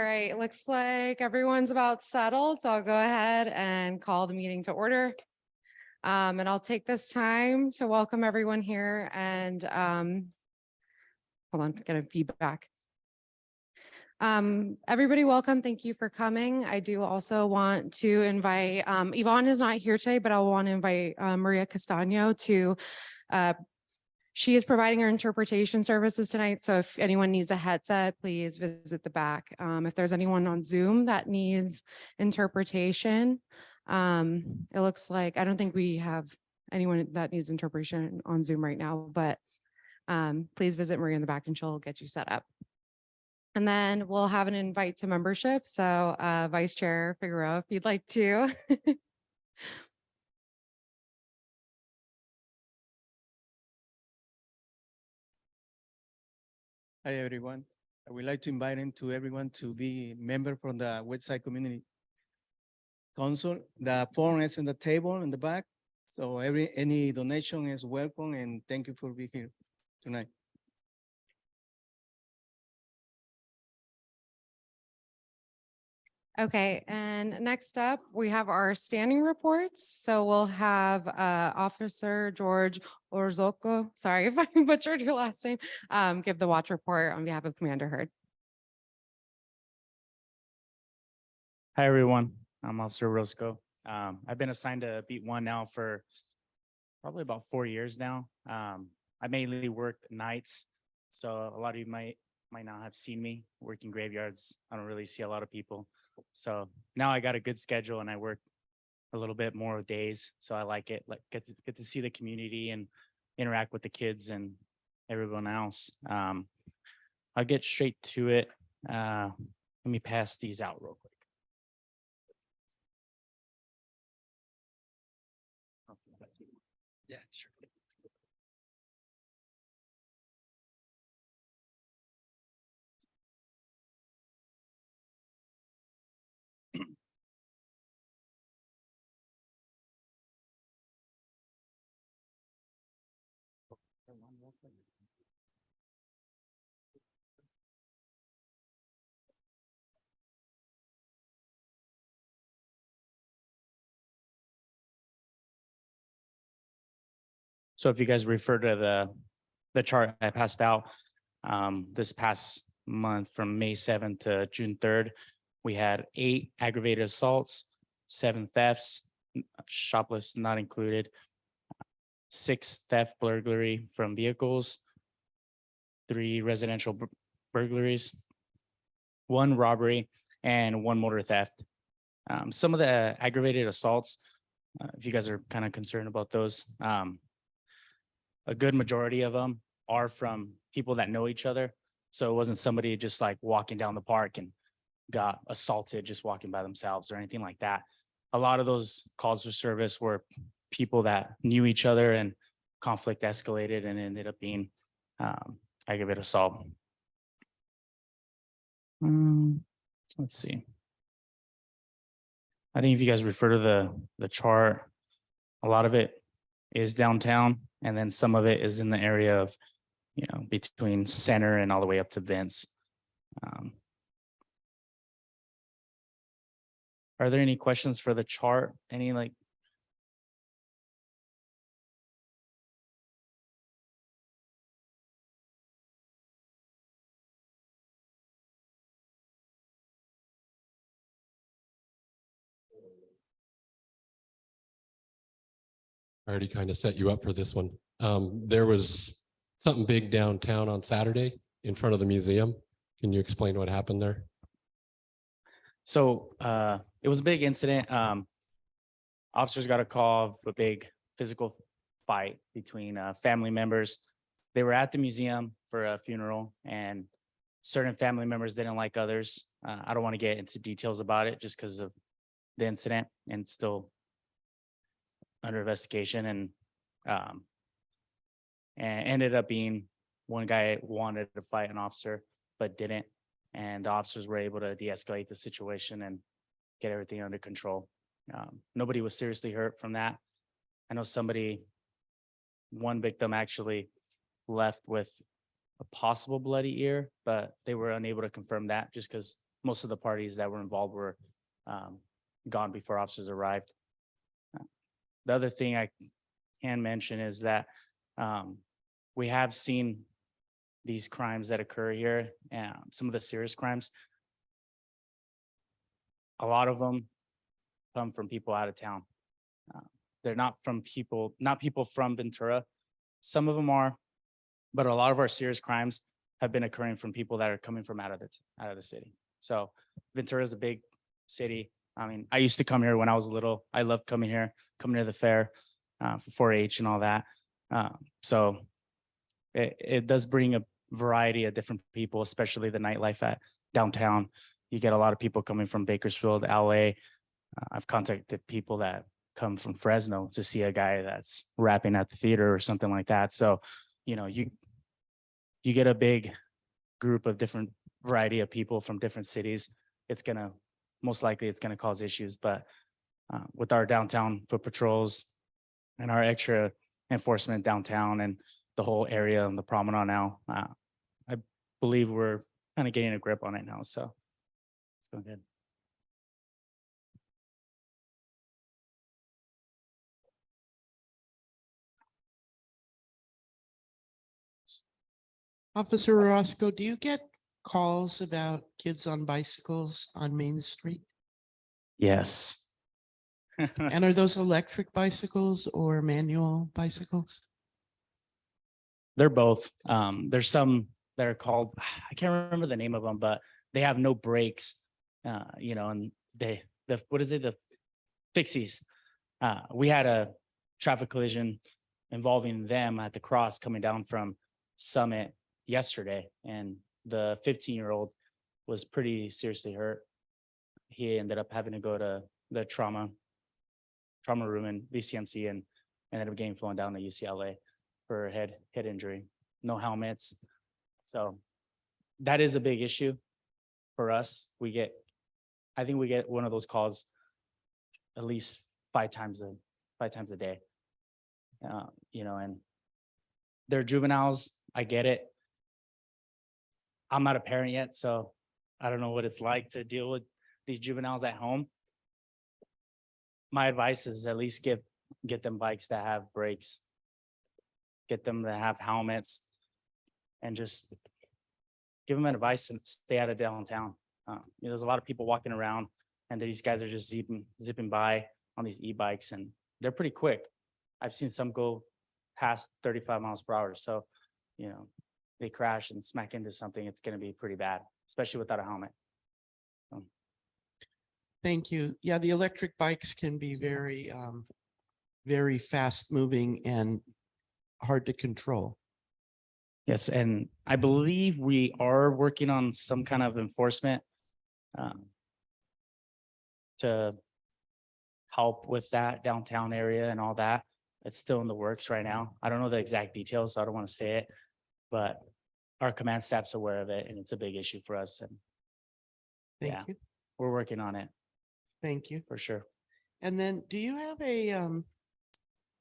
All right, it looks like everyone's about settled, so I'll go ahead and call the meeting to order. And I'll take this time to welcome everyone here and hold on, get a feedback. Everybody welcome. Thank you for coming. I do also want to invite, Yvonne is not here today, but I want to invite Maria Castano to she is providing her interpretation services tonight. So if anyone needs a headset, please visit the back. If there's anyone on Zoom that needs interpretation, it looks like, I don't think we have anyone that needs interpretation on Zoom right now, but please visit Maria in the back and she'll get you set up. And then we'll have an invite to membership. So Vice Chair Figueroa, if you'd like to. Hi, everyone. I would like to invite everyone to be a member from the Westside Community Council. The form is in the table in the back. So any donation is welcome, and thank you for being here tonight. Okay, and next up, we have our standing reports. So we'll have Officer George Orozco, sorry if I butchered your last name, give the watch report on behalf of Commander Hurd. Hi, everyone. I'm Officer Orozco. I've been assigned to Beat 1 now for probably about 4 years now. I mainly work nights, so a lot of you might not have seen me working graveyards. I don't really see a lot of people. So now I got a good schedule and I work a little bit more days. So I like it, like get to see the community and interact with the kids and everyone else. I'll get straight to it. Let me pass these out real quick. Yeah, sure. So if you guys refer to the chart I passed out, this past month from May 7th to June 3rd, we had 8 aggravated assaults, 7 thefts, shoplifts not included, 6 theft burglary from vehicles, 3 residential burglaries, 1 robbery, and 1 motor theft. Some of the aggravated assaults, if you guys are kind of concerned about those, a good majority of them are from people that know each other. So it wasn't somebody just like walking down the park and got assaulted just walking by themselves or anything like that. A lot of those calls for service were people that knew each other and conflict escalated and ended up being aggravated assault. Let's see. I think if you guys refer to the chart, a lot of it is downtown, and then some of it is in the area of, you know, between Center and all the way up to Vince. Are there any questions for the chart? Any like? I already kind of set you up for this one. There was something big downtown on Saturday in front of the museum. Can you explain what happened there? So it was a big incident. Officers got a call of a big physical fight between family members. They were at the museum for a funeral, and certain family members didn't like others. I don't want to get into details about it just because of the incident, and it's still under investigation. And ended up being one guy wanted to fight an officer but didn't, and the officers were able to de-escalate the situation and get everything under control. Nobody was seriously hurt from that. I know one victim actually left with a possible bloody ear, but they were unable to confirm that just because most of the parties that were involved were gone before officers arrived. The other thing I can mention is that we have seen these crimes that occur here, and some of the serious crimes. A lot of them come from people out of town. They're not people from Ventura. Some of them are, but a lot of our serious crimes have been occurring from people that are coming from out of the city. So Ventura is a big city. I mean, I used to come here when I was little. I loved coming to the fair for 4-H and all that. So it does bring a variety of different people, especially the nightlife at downtown. You get a lot of people coming from Bakersfield, LA. I've contacted people that come from Fresno to see a guy that's rapping at the theater or something like that. So, you know, you get a big group of different variety of people from different cities. Most likely it's gonna cause issues, but with our downtown foot patrols and our extra enforcement downtown and the whole area and the promenade now, I believe we're kind of getting a grip on it now. So it's going good. Officer Orozco, do you get calls about kids on bicycles on Main Street? Yes. And are those electric bicycles or manual bicycles? They're both. There's some that are called, I can't remember the name of them, but they have no brakes, you know, and what is it? The fixies. We had a traffic collision involving them at the cross coming down from Summit yesterday, and the 15-year-old was pretty seriously hurt. He ended up having to go to the trauma room in VCMC and ended up getting flown down to UCLA for a head injury. No helmets. So that is a big issue for us. I think we get one of those calls at least five times a day. You know, and they're juveniles. I get it. I'm not a parent yet, so I don't know what it's like to deal with these juveniles at home. My advice is at least get them bikes that have brakes, get them to have helmets, and just give them advice and stay out of downtown. You know, there's a lot of people walking around, and these guys are just zipping by on these e-bikes, and they're pretty quick. I've seen some go past 35 miles per hour. So, you know, they crash and smack into something, it's going to be pretty bad, especially without a helmet. Thank you. Yeah, the electric bikes can be very, very fast moving and hard to control. Yes, and I believe we are working on some kind of enforcement to help with that downtown area and all that. It's still in the works right now. I don't know the exact details, so I don't want to say it, but our command staff's aware of it, and it's a big issue for us. And Thank Yeah. you. we're working on it Thank you. for sure. And then do you have a,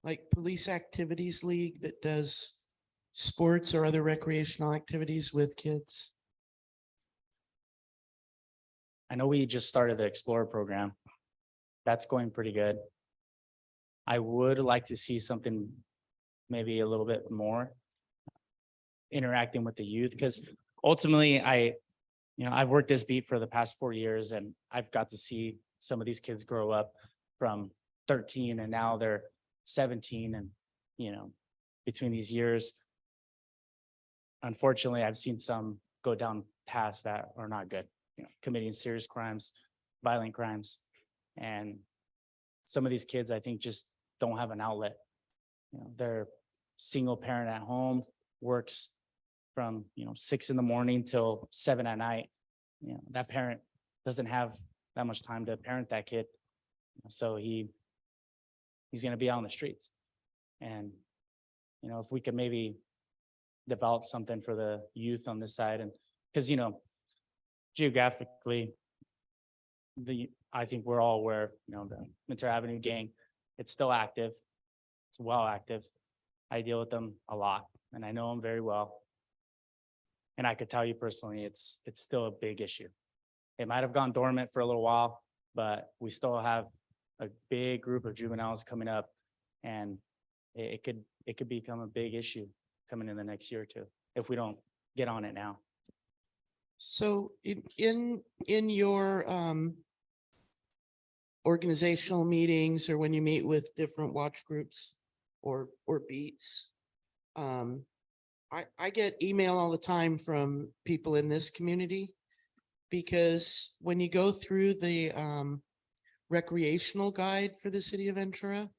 like police activities league that does sports or other recreational activities with kids? I know we just started the Explorer program. That's going pretty good. I would like to see something maybe a little bit more interacting with the youth, because ultimately I've worked this beat for the past 4 years, and I've got to see some of these kids grow up from 13 and now they're 17, and you know, between these years, unfortunately, I've seen some go down paths that are not good, you know, committing serious crimes, violent crimes. And some of these kids, I think, just don't have an outlet. You know, they're single parent at home, works from 6 a.m. till 7 p.m. You know, that parent doesn't have that much time to parent that kid, so he's going to be out on the streets. And if we could maybe develop something for the youth on this side, and because geographically, I think we're all aware, the Ventura Avenue gang, it's still active. It's well active. I deal with them a lot, and I know them very well. And I could tell you personally, it's still a big issue. It might have gone dormant for a little while, but we still have a big group of juveniles coming up, and it could become a big issue coming in the next year or two if we don't get on it now. So in your organizational meetings, or when you meet with different watch groups or beats, I get email all the time from people in this community, because when you go through the recreational guide for the city of Ventura,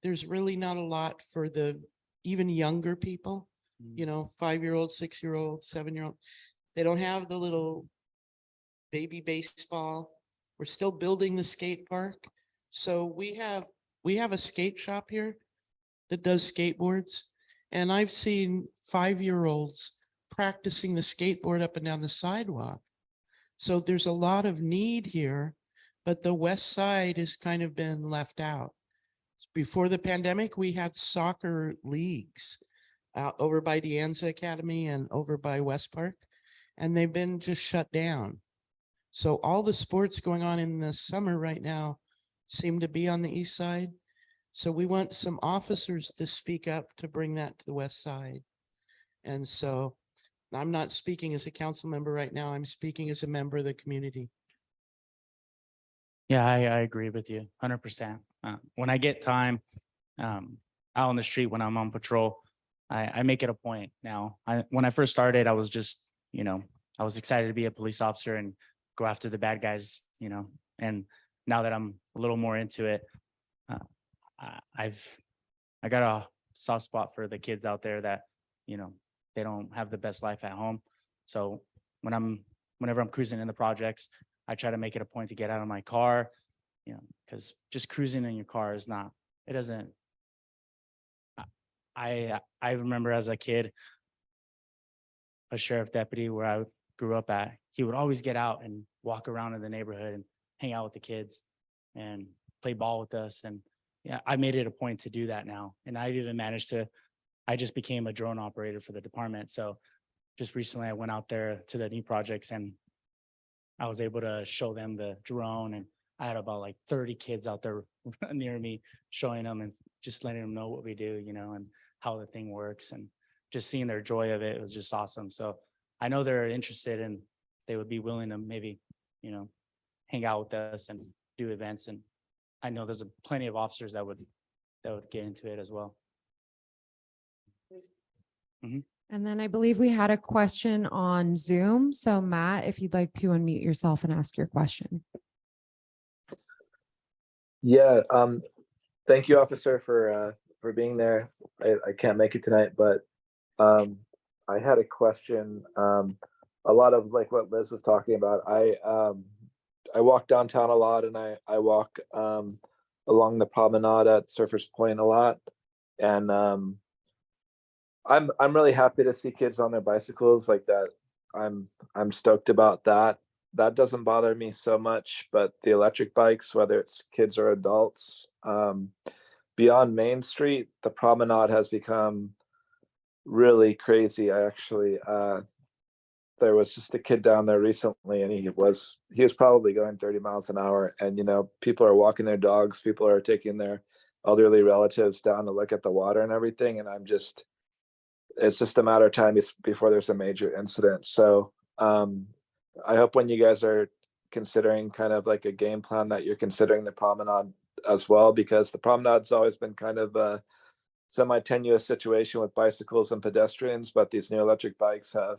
there's really not a lot for the even younger people, you know, 5-year-old, 6-year-old, 7-year-old. They don't have the little baby baseball. We're still building the skate park. So we have a skate shop here that does skateboards. And I've seen 5-year-olds practicing the skateboard up and down the sidewalk. So there's a lot of need here, but the West Side has kind of been left out. Before the pandemic, we had soccer leagues over by Deanza Academy and over by West Park, and they've been just shut down. So all the sports going on in the summer right now seem to be on the east side. So we want some officers to speak up to bring that to the west side. And so I'm not speaking as a council member right now. I'm speaking as a member of the community. Yeah, I agree with you 100%. When I get time out on the street, when I'm on patrol, I make it a point now. When I first started, I was just, you know, I was excited to be a police officer and go after the bad guys, you know, and now that I'm a little more into it, I got a soft spot for the kids out there that, you know, they don't have the best life at home. So whenever I'm cruising in the projects, I try to make it a point to get out of my car, you know, because just cruising in your car is not, it doesn't. I remember as a kid, a sheriff deputy where I grew up at, he would always get out and walk around in the neighborhood and hang out with the kids and play ball with us. And yeah, I made it a point to do that now. And I've even managed to, I just became a drone operator for the department. So just recently I went out there to the new projects and I was able to show them the drone, and I had about like 30 kids out there near me showing them and just letting them know what we do, you know, and how the thing works, and just seeing their joy of it. It was just awesome. So I know they're interested and they would be willing to maybe, you know, hang out with us and do events. And I know there's plenty of officers that would get into it as well. And then I believe we had a question on Zoom. So Matt, if you'd like to unmute yourself and ask your question. Yeah, thank you, officer, for being there. I can't make it tonight, but I had a question. A lot of like what Liz was talking about. I walk downtown a lot, and I walk along the promenade at Surfers Point a lot, and I'm really happy to see kids on their bicycles like that. I'm stoked about that. That doesn't bother me so much, but the electric bikes, whether it's kids or adults, beyond Main Street, the promenade has become really crazy. I actually, there was just a kid down there recently, and he was probably going 30 miles an hour. And, you know, people are walking their dogs, people are taking their elderly relatives down to look at the water and everything. And it's just a matter of time before there's a major incident. So I hope when you guys are considering kind of like a game plan that you're considering the promenade as well, because the promenade's always been kind of a semi-tenuous situation with bicycles and pedestrians, but these new electric bikes have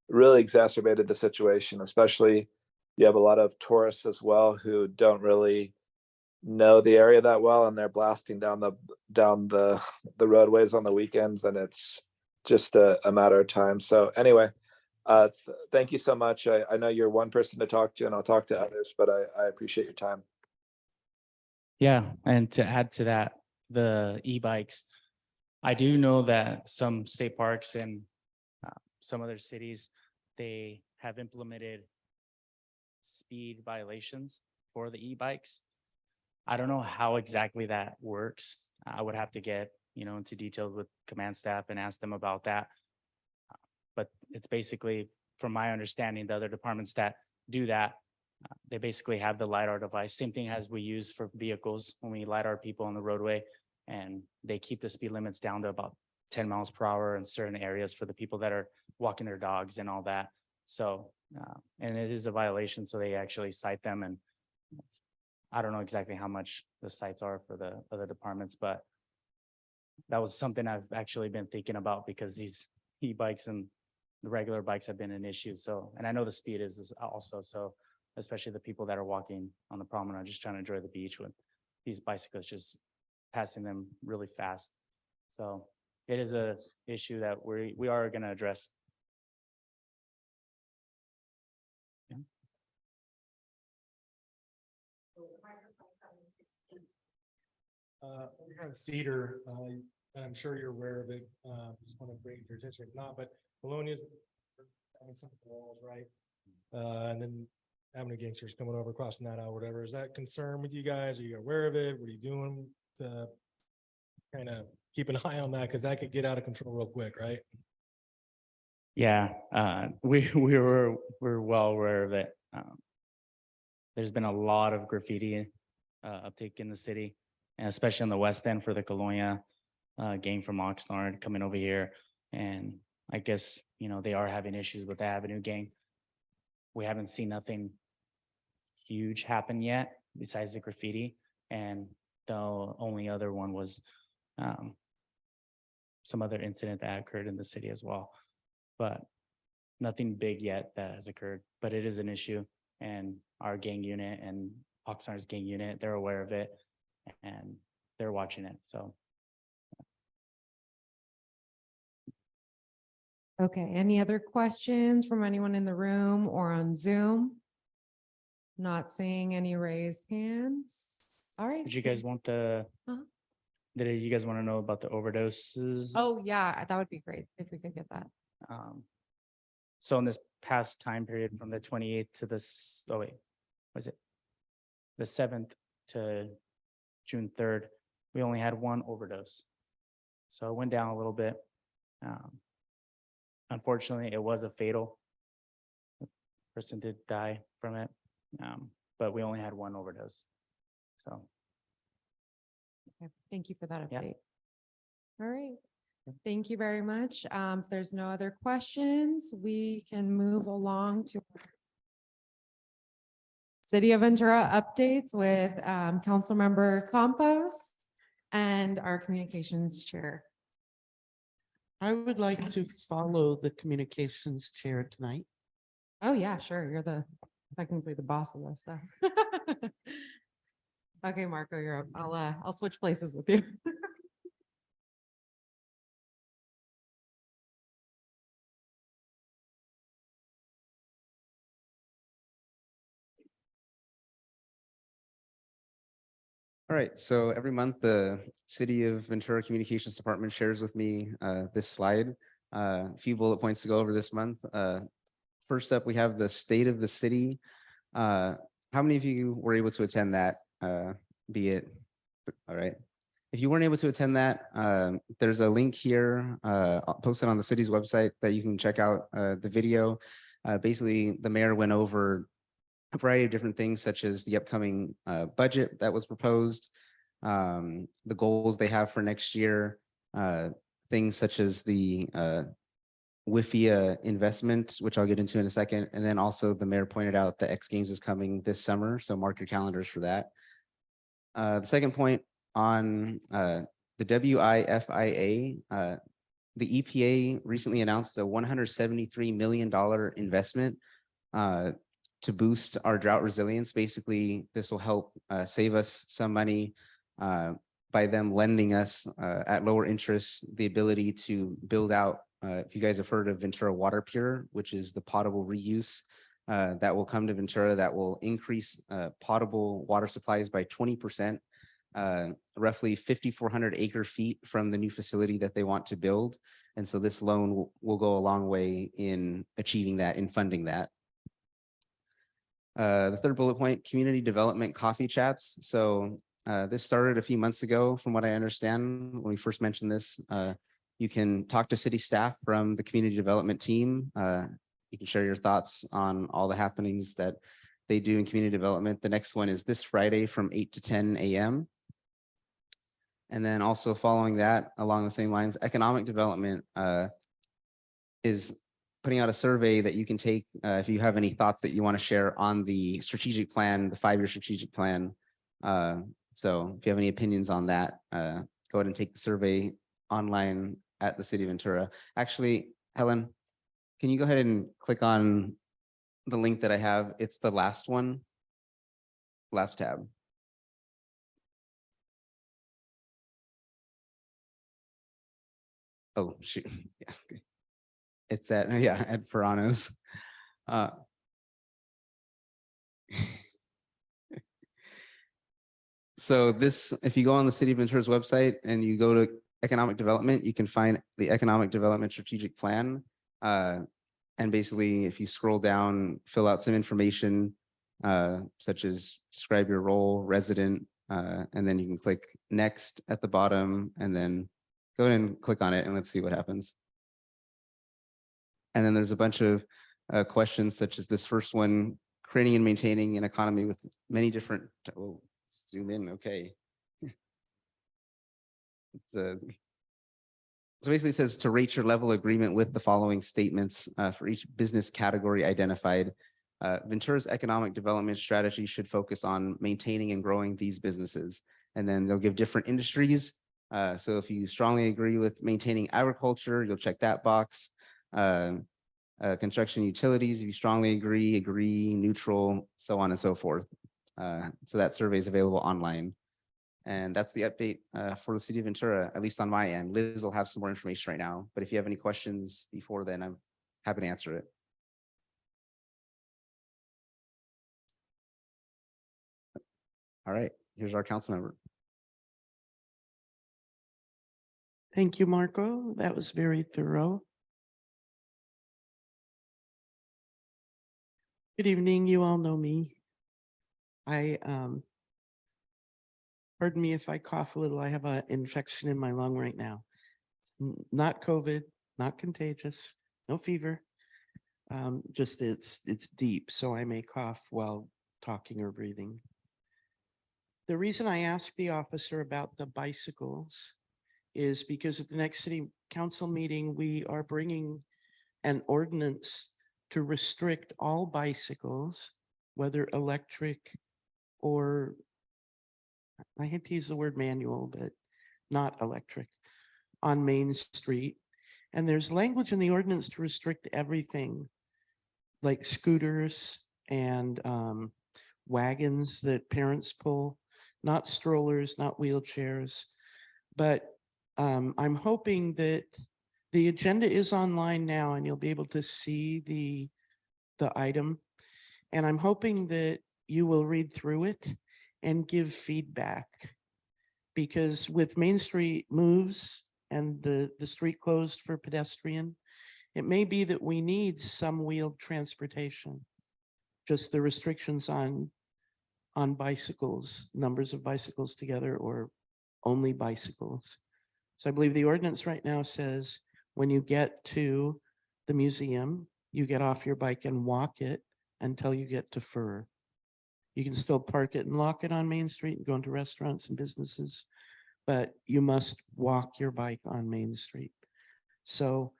really exacerbated the situation. Especially you have a lot of tourists as well who don't really know the area that well, and they're blasting down the roadways on the weekends, and it's just a matter of time. So anyway, thank you so much. I know you're one person to talk to, and I'll talk to others, but I appreciate your time. Yeah, and to add to that, the e-bikes, I do know that some state parks and some other cities, they have implemented speed violations for the e-bikes. I don't know how exactly that works. I would have to get, you know, into details with command staff and ask them about that. But it's basically, from my understanding, the other departments that do that, They basically have the LiDAR device, same thing as we use for vehicles when we LiDAR people on the roadway. And they keep the speed limits down to about 10 miles per hour in certain areas for the people that are walking their dogs and all that. So, and it is a violation, so they actually cite them. And I don't know exactly how much the cites are for the other departments, but that was something I've actually been thinking about because these e-bikes and the regular bikes have been an issue. So, and I know the speed is also, so especially the people that are walking on the promenade, just trying to enjoy the beach with these bicyclists just passing them really fast. So it is a issue that we are going to address. Yeah. Over here on Cedar, and I'm sure you're aware of it, just want to bring it to your attention, if not, but Bologna's having some walls, right? And then Avenue Gangsters coming over, crossing that out, whatever. Is that concern with you guys? Are you aware of it? What are you doing to kind of keep an eye on that? Because that could get out of control real quick, right? Yeah, we're well aware of it. There's been a lot of graffiti uptake in the city, and especially on the west end for the Colonia gang from Oxnard coming over here. And I guess, you know, they are having issues with the Avenue gang. We haven't seen nothing huge happen yet besides the graffiti. And the only other one was some other incident that occurred in the city as well. But nothing big yet that has occurred, but it is an issue. And our gang unit and Oxnard's gang unit, they're aware of it and they're watching it. So. Okay, any other questions from anyone in the room or on Zoom? Not seeing any raised hands. All right. Did you guys want the, Uh-huh. did you guys want to know about the overdoses? Oh, yeah, that would be great if we could get that. So in this past time period from the 28th to this, oh wait, was it? The 7th to June 3rd, we only had one overdose. So it went down a little bit. Unfortunately, it was a fatal. The person did die from it, but we only had one overdose. So. Okay, thank you for that Yeah. update. All right. Thank you very much. If there's no other questions, we can move along to City of Ventura updates with Councilmember Campos and our communications chair. I would like to follow the communications chair tonight. Oh, yeah, sure. You're technically the boss of this, so. Okay, Marco, you're up. I'll switch places with you. All right, so every month, the City of Ventura Communications Department shares with me this slide. A few bullet points to go over this month. First up, we have the state of the city. How many of you were able to attend that? Be it, all right. If you weren't able to attend that, there's a link here posted on the city's website that you can check out the video. Basically, the mayor went over a variety of different things, such as the upcoming budget that was proposed, the goals they have for next year, things such as the WIFIA investment, which I'll get into in a second. And then also the mayor pointed out the X Games is coming this summer, so mark your calendars for that. The second point on the WIFIA, the EPA recently announced a $173 million investment to boost our drought resilience. Basically, this will help save us some money by them lending us at lower interest the ability to build out, if you guys have heard of Ventura Water Pure, which is the potable reuse that will come to Ventura that will increase potable water supplies by 20%, roughly 5,400 acre feet from the new facility that they want to build. And so this loan will go a long way in achieving that, in funding that. The third bullet point, community development coffee chats. So this started a few months ago, from what I understand. When we first mentioned this, you can talk to city staff from the community development team. You can share your thoughts on all the happenings that they do in community development. The next one is this Friday from 8 to 10 a.m. And then also following that, along the same lines, economic development is putting out a survey that you can take if you have any thoughts that you want to share on the strategic plan, the 5-year strategic plan. So if you have any opinions on that, go ahead and take the survey online at the City of Ventura. Actually, Helen, can you go ahead and click on the link that I have? It's the last one, last tab. Oh, shoot. Yeah. Okay. It's at, yeah, at Ferrano's. So this, if you go on the City of Ventura's website and you go to economic development, you can find the economic development strategic plan. And basically, if you scroll down, fill out some information, such as describe your role, resident, and then you can click next at the bottom and then go ahead and click on it and let's see what happens. And then there's a bunch of questions such as this first one, creating and maintaining an economy with many different, oh, zoom in, okay. So basically it says to rate your level of agreement with the following statements for each business category identified. Ventura's economic development strategy should focus on maintaining and growing these businesses. And then they'll give different industries. So if you strongly agree with maintaining agriculture, you'll check that box. Construction utilities, if you strongly agree, neutral, so on and so forth. So that survey is available online. And that's the update for the City of Ventura, at least on my end. Liz will have some more information right now, but if you have any questions before then, I'm happy to answer it. All right, here's our council member. Thank you, Marco. That was very thorough. Good evening. You all know me. Pardon me if I cough a little. I have an infection in my lung right now. Not COVID, not contagious, no fever. Just it's deep, so I may cough while talking or breathing. The reason I asked the officer about the bicycles is because at the next city council meeting, we are bringing an ordinance to restrict all bicycles, whether electric or, I hate to use the word manual, but not electric, on Main Street. And there's language in the ordinance to restrict everything, like scooters and wagons that parents pull, not strollers, not wheelchairs. But I'm hoping that the agenda is online now and you'll be able to see the item. And I'm hoping that you will read through it and give feedback. Because with Main Street moves and the street closed for pedestrian, it may be that we need some wheeled transportation. Just the restrictions on bicycles, numbers of bicycles together or only bicycles. So I believe the ordinance right now says when you get to the museum, you get off your bike and walk it until you get to Fur. You can still park it and lock it on Main Street and go into restaurants and businesses, but you must walk your bike on Main Street. So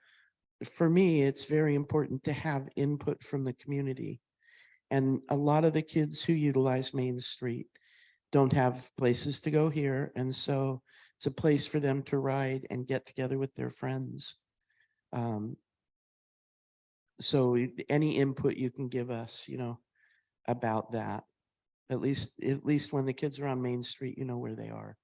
for me, it's very important to have input from the community. And a lot of the kids who utilize Main Street don't have places to go here. And so it's a place for them to ride and get together with their friends. So any input you can give us, about that, at least when the kids are on Main Street, you know where they are.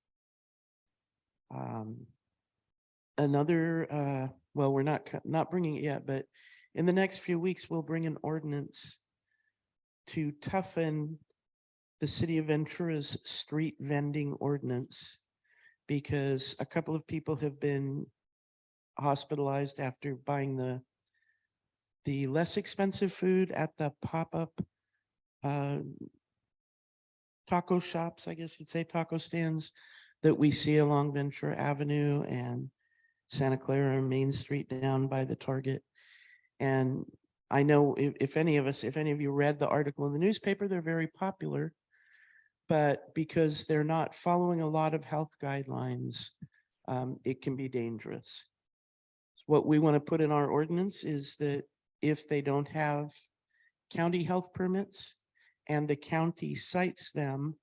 Well, we're not bringing it yet, but in the next few weeks, we'll bring an ordinance to toughen the City of Ventura's street vending ordinance, because a couple of people have been hospitalized after buying the less expensive food at the pop-up taco shops, I guess you'd say, taco stands that we see along Ventura Avenue and Santa Clara and Main Street down by the Target. And I know if any of you read the article in the newspaper, they're very popular. But because they're not following a lot of health guidelines, it can be dangerous. What we want to put in our ordinance is that if they don't have county health permits and the county cites them,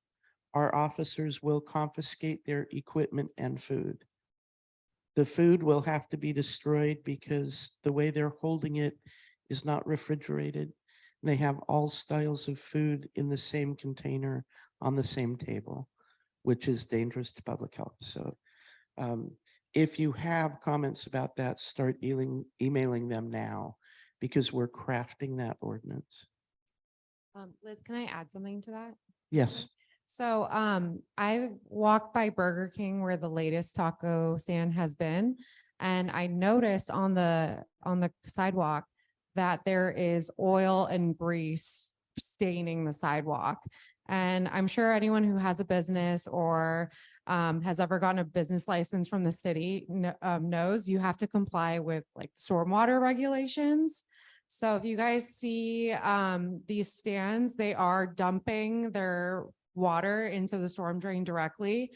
our officers will confiscate their equipment and food. The food will have to be destroyed because the way they're holding it is not refrigerated. They have all styles of food in the same container on the same table, which is dangerous to public health. So if you have comments about that, start emailing them now, because we're crafting that ordinance. Liz, can I add something to that? Yes. So I walked by Burger King where the latest taco stand has been, and I noticed on the sidewalk that there is oil and grease staining the sidewalk. And I'm sure anyone who has a business or has ever gotten a business license from the city knows you have to comply with like stormwater regulations. So if you guys see these stands, they are dumping their water into the storm drain directly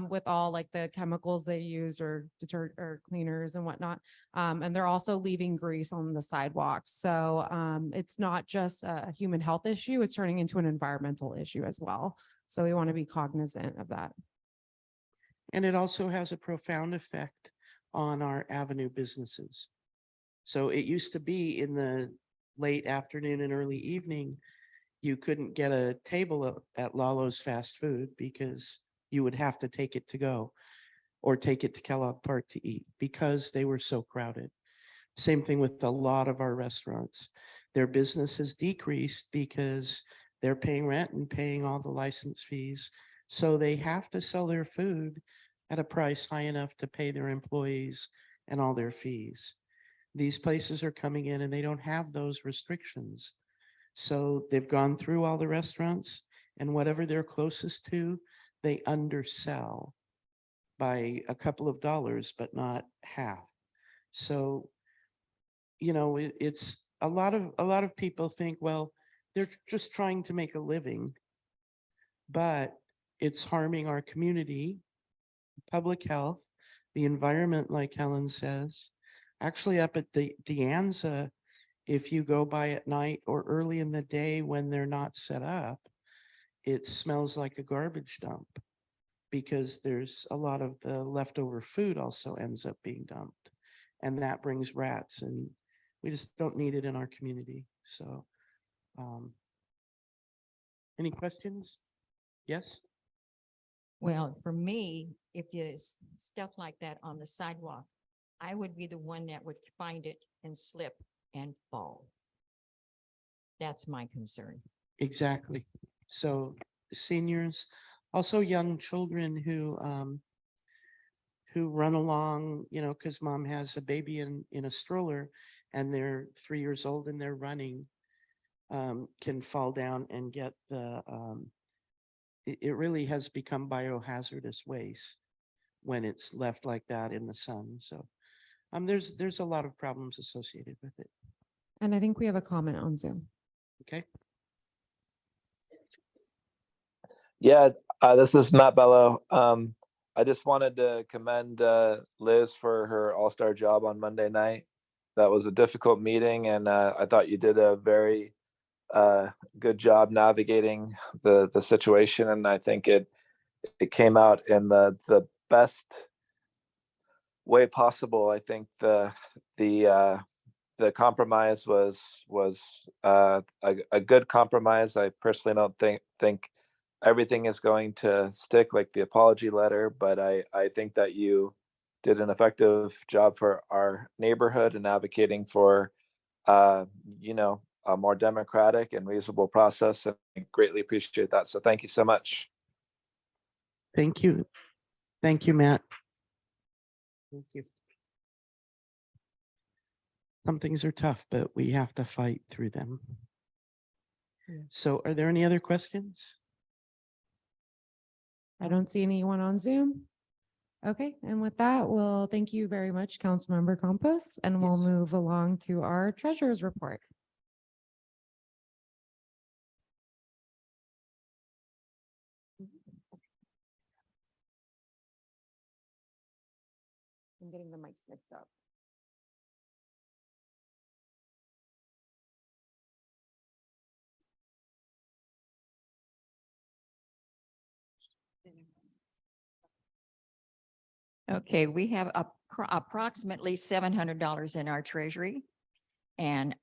with all like the chemicals they use or detergent or cleaners and whatnot. And they're also leaving grease on the sidewalks. So it's not just a human health issue, it's turning into an environmental issue as well. So we want to be cognizant of that. And it also has a profound effect on our avenue businesses. So it used to be in the late afternoon and early evening, you couldn't get a table at Lalo's fast food because you would have to take it to go or take it to Kellogg Park to eat because they were so crowded. Same thing with a lot of our restaurants. Their business has decreased because they're paying rent and paying all the license fees. So they have to sell their food at a price high enough to pay their employees and all their fees. These places are coming in and they don't have those restrictions. So they've gone through all the restaurants, and whatever they're closest to, they undersell by a couple of dollars, but not half. So, you know, it's a lot of people think, well, they're just trying to make a living, but it's harming our community, public health, the environment, like Helen says. Actually, up at the De Anza, if you go by at night or early in the day when they're not set up, it smells like a garbage dump because there's a lot of the leftover food also ends up being dumped, and that brings rats, and we just don't need it in our community. So any questions? Yes? Well, for me, if there's stuff like that on the sidewalk, I would be the one that would find it and slip and fall. That's my concern. Exactly. So seniors, also young children who run along, you know, because mom has a baby in a stroller and they're 3 years old and they're running, can fall down and get the, it really has become biohazardous waste when it's left like that in the sun. So there's a lot of problems associated with it. And I think we have a comment on Zoom. Okay. Yeah, this is Matt Bello. I just wanted to commend Liz for her all-star job on Monday night. That was a difficult meeting, and I thought you did a very good job navigating the situation, and I think it came out in the best way possible. I think the compromise was a good compromise. I personally don't think everything is going to stick, like the apology letter, but I think that you did an effective job for our neighborhood and advocating for you know, a more democratic and reasonable process, and I greatly appreciate that. So thank you so much. Thank you. Thank you, Matt. Thank you. Some things are tough, but we have to fight through them. So are there any other questions? I don't see anyone on Zoom. Okay, and with that, we'll thank you very much, Councilmember Campos, and we'll Yes. move along to our treasurer's report. I'm getting the mics mixed up. Okay, we have approximately $700 in our treasury. And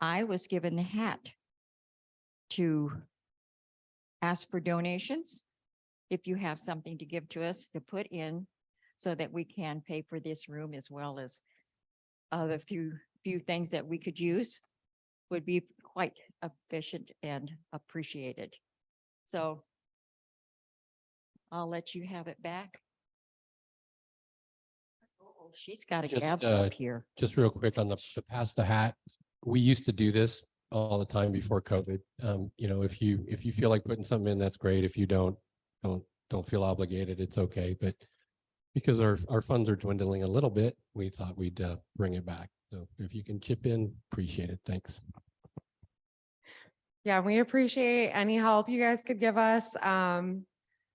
I was given the hat to ask for donations. If you have something to give to us to put in so that we can pay for this room as well as other few things that we could use would be quite efficient and appreciated. So I'll let you have it back. Oh, she's got a Just, gavel up here. Just real quick on the pass the hat. We used to do this all the time before COVID. You know, if you feel like putting something in, that's great. If you don't feel obligated, it's okay. But because our funds are dwindling a little bit, we thought we'd bring it back. So if you can chip in, appreciate it. Thanks. Yeah, we appreciate any help you guys could give us.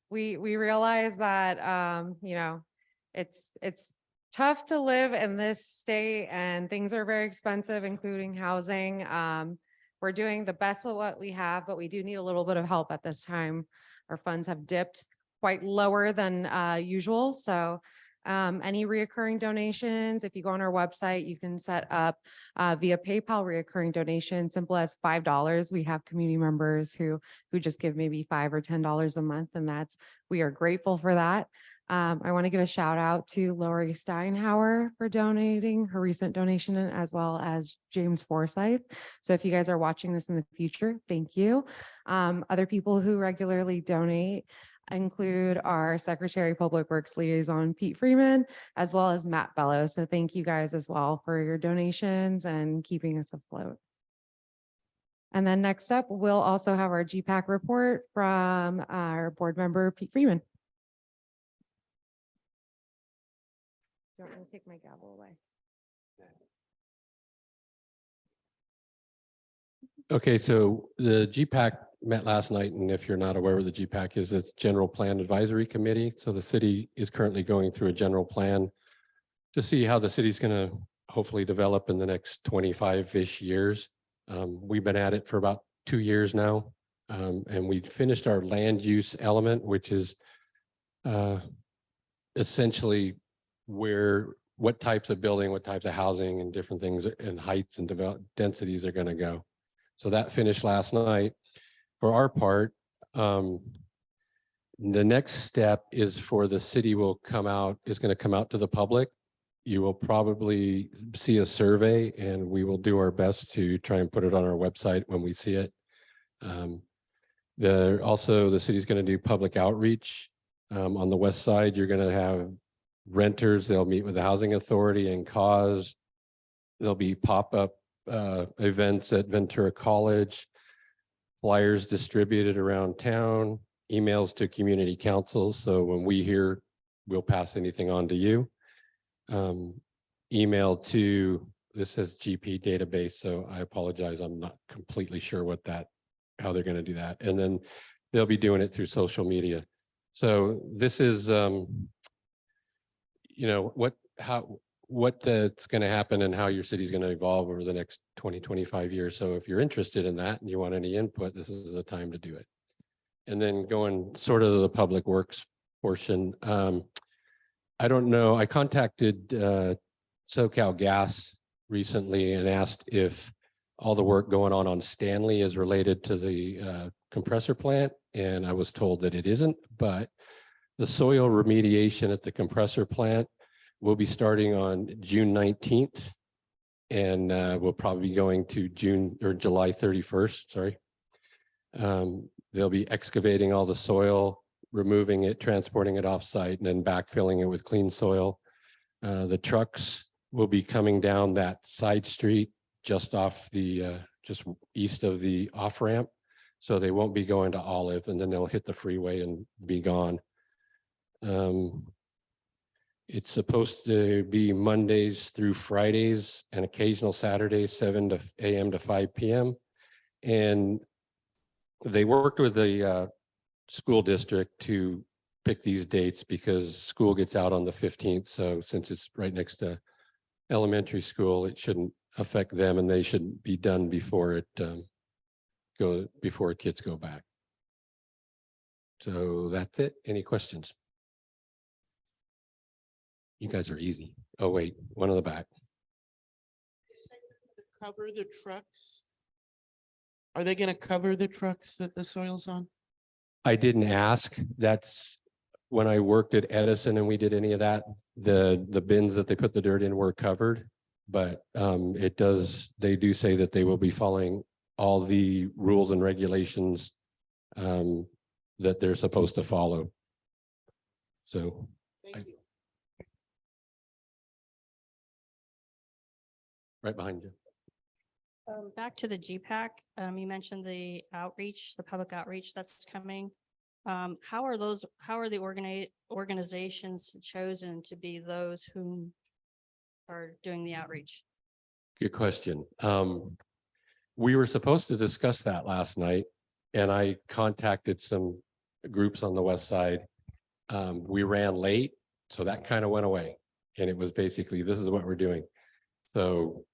We realize that, you know, it's tough to live in this state and things are very expensive, including housing. We're doing the best with what we have, but we do need a little bit of help at this time. Our funds have dipped quite lower than usual. So any reoccurring donations, if you go on our website, you can set up via PayPal reoccurring donation, simple as $5. We have community members who just give maybe $5 or $10 a month, and we are grateful for that. I want to give a shout out to Lori Steinhauer for donating her recent donation, as well as James Forsyth. So if you guys are watching this in the future, thank you. Other people who regularly donate include our Secretary of Public Works Liaison, Pete Freeman, as well as Matt Bellows. So thank you guys as well for your donations and keeping us afloat. And then next up, we'll also have our GPAC report from our board member, Pete Freeman. Don't want to take my gavel away. Okay, so the GPAC met last night, and if you're not aware what the GPAC is, it's General Plan Advisory Committee. So the city is currently going through a general plan to see how the city's going to hopefully develop in the next 25-ish years. We've been at it for about 2 years now, and we finished our land use element, which is essentially what types of building, what types of housing and different things and heights and densities are going to go. So that finished last night. For our part, the next step is for the city is going to come out to the public. You will probably see a survey, and we will do our best to try and put it on our website when we see it. The city's going to do public outreach. On the west side, you're going to have renters. They'll meet with the housing authority and cause. There'll be pop-up events at Ventura College, flyers distributed around town, emails to community councils. So when we hear, we'll pass anything on to you. Email to, this says GP database, so I apologize. I'm not completely sure how they're going to do that. And then they'll be doing it through social media. So this is, you know, what that's going to happen and how your city's going to evolve over the next 25 years. So if you're interested in that and you want any input, this is the time to do it. And then going sort of to the public works portion. I don't know, I contacted SoCal Gas recently and asked if all the work going on Stanley is related to the compressor plant. And I was told that it isn't, but the soil remediation at the compressor plant will be starting on June 19th, and we'll probably be going to July 31st, sorry. They'll be excavating all the soil, removing it, transporting it off-site, and then backfilling it with clean soil. The trucks will be coming down that side street just off the, just east of the off-ramp. So they won't be going to Olive, and then they'll hit the freeway and be gone. It's supposed to be Mondays through Fridays and occasional Saturdays, 7 a.m. to 5 p.m. And they worked with the school district to pick these dates because school gets out on the 15th. So since it's right next to elementary school, it shouldn't affect them and they shouldn't be done before kids go back. So that's it. Any questions? You guys are easy. Oh, wait, one on the back. Cover the trucks? Are they gonna cover the trucks that the soil's on? I didn't ask. That's when I worked at Edison and we did any of that. The bins that they put the dirt in were covered, but they do say that they will be following all the rules and regulations that they're supposed to follow. So. Thank you. Right behind you. Back to the GPAC, you mentioned the outreach, the public outreach that's coming. How are the organizations chosen to be those who are doing the outreach? Good question. We were supposed to discuss that last night and I contacted some groups on the west side. We ran late, so that kind of went away. And it was basically, this is what we're doing. So,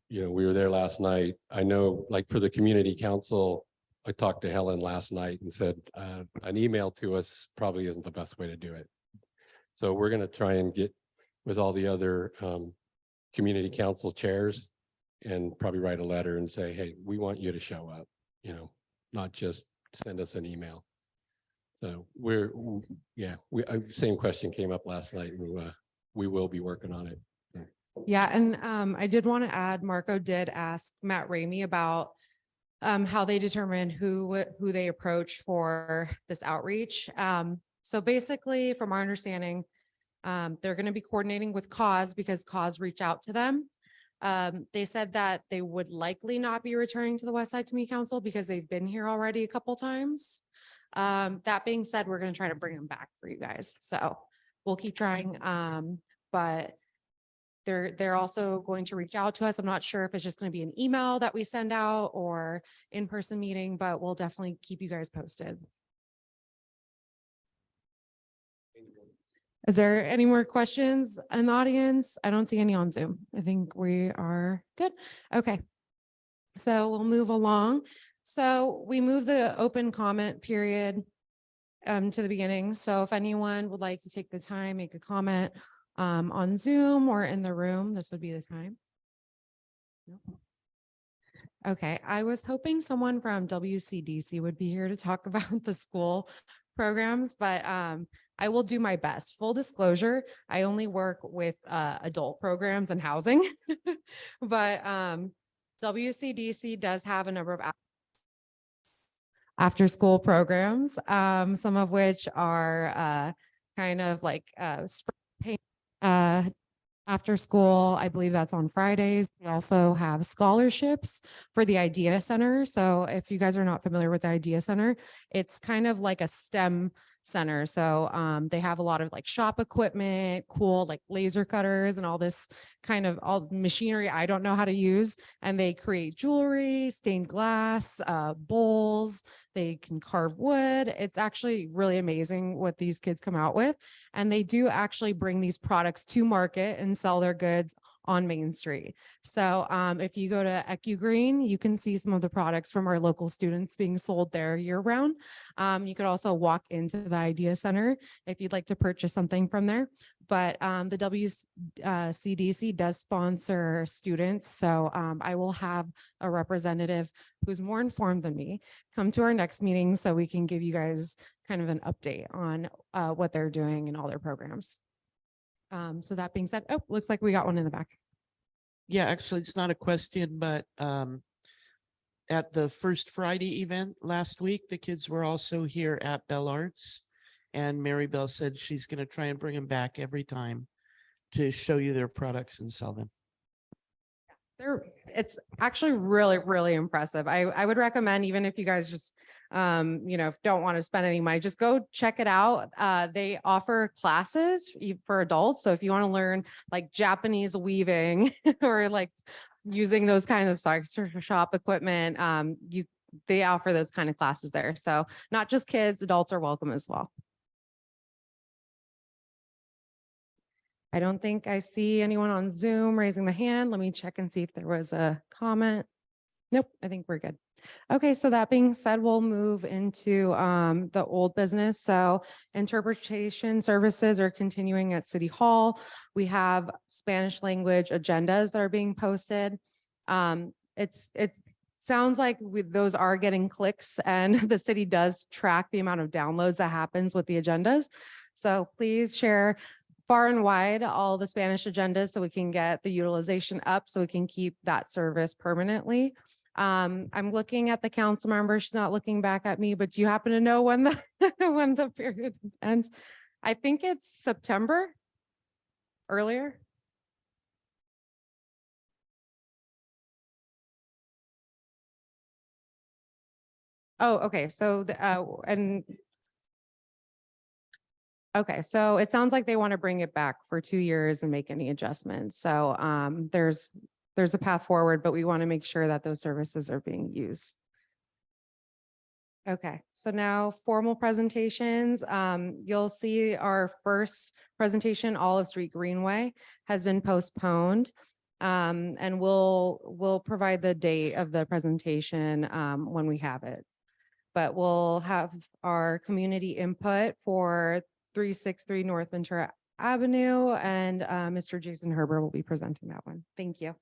you know, we were there last night. I know, like for the community council, I talked to Helen last night and said, an email to us probably isn't the best way to do it. So we're going to try and get with all the other community council chairs and probably write a letter and say, hey, we want you to show up, you know, not just send us an email. So same question came up last night. We will be working on it. Yeah, and I did want to add, Marco did ask Matt Ramey about how they determine who they approach for this outreach. So basically, from our understanding, they're going to be coordinating with Cause because Cause reached out to them. They said that they would likely not be returning to the Westside Community Council because they've been here already a couple times. That being said, we're going to try to bring them back for you guys. So we'll keep trying. But they're also going to reach out to us. I'm not sure if it's just going to be an email that we send out or in-person meeting, but we'll definitely keep you guys posted. Is there any more questions in the audience? I don't see any on Zoom. I think we are good. Okay. So we'll move along. So we move the open comment period to the beginning. So if anyone would like to take the time, make a comment on Zoom or in the room, this would be the time. Okay, I was hoping someone from WCDC would be here to talk about the school programs, but I will do my best. Full disclosure, I only work with adult programs and housing, but WCDC does have a number of after school programs, some of which are kind of like after school. I believe that's on Fridays. We also have scholarships for the Idea Center. So if you guys are not familiar with the Idea Center, it's kind of like a STEM center. So they have a lot of like shop equipment, cool like laser cutters and all this kind of all machinery I don't know how to use. And they create jewelry, stained glass, bowls. They can carve wood. It's actually really amazing what these kids come out with. And they do actually bring these products to market and sell their goods on Main Street. So if you go to EcuGreen, you can see some of the products from our local students being sold there year round. You could also walk into the Idea Center if you'd like to purchase something from there. But the WCDC does sponsor students. So I will have a representative who's more informed than me come to our next meeting so we can give you guys kind of an update on what they're doing and all their programs. So that being said, oh, looks like we got one in the back. Yeah, actually, it's not a question, but at the First Friday event last week, the kids were also here at Bell Arts. And Mary Bell said she's going to try and bring them back every time to show you their products and sell them. It's actually really, really impressive. I would recommend, even if you guys just, don't want to spend any money, just go check it out. They offer classes for adults. So if you want to learn like Japanese weaving or like using those kinds of shop equipment, they offer those kind of classes there. So not just kids, adults are welcome as well. I don't think I see anyone on Zoom raising the hand. Let me check and see if there was a comment. Nope, I think we're good. Okay, so that being said, we'll move into the old business. So interpretation services are continuing at City Hall. We have Spanish language agendas that are being posted. It sounds like those are getting clicks, and the city does track the amount of downloads that happens with the agendas. So please share far and wide all the Spanish agendas so we can get the utilization up so we can keep that service permanently. I'm looking at the council member. She's not looking back at me, but do you happen to know when the when the period ends? I think it's September earlier. Oh, okay. So okay, so it sounds like they want to bring it back for 2 years and make any adjustments. So there's a path forward, but we want to make sure that those services are being used. Okay, so now formal presentations. You'll see our first presentation, Olive Street Greenway, has been postponed. And we'll provide the date of the presentation when we have it. But we'll have our community input for 363 North Ventura Avenue, and Mr. Jason Herber will be presenting that one. Thank you.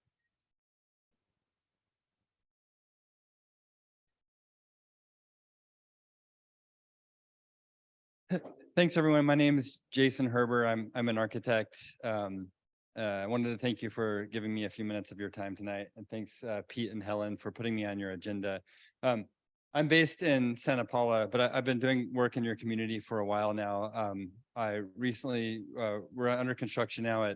Thanks, everyone. My name is Jason Herber. I'm an architect. I wanted to thank you for giving me a few minutes of your time tonight. And thanks, Pete and Helen, for putting me on your agenda. I'm based in Santa Paula, but I've been doing work in your community for a while now. I recently, we're under construction now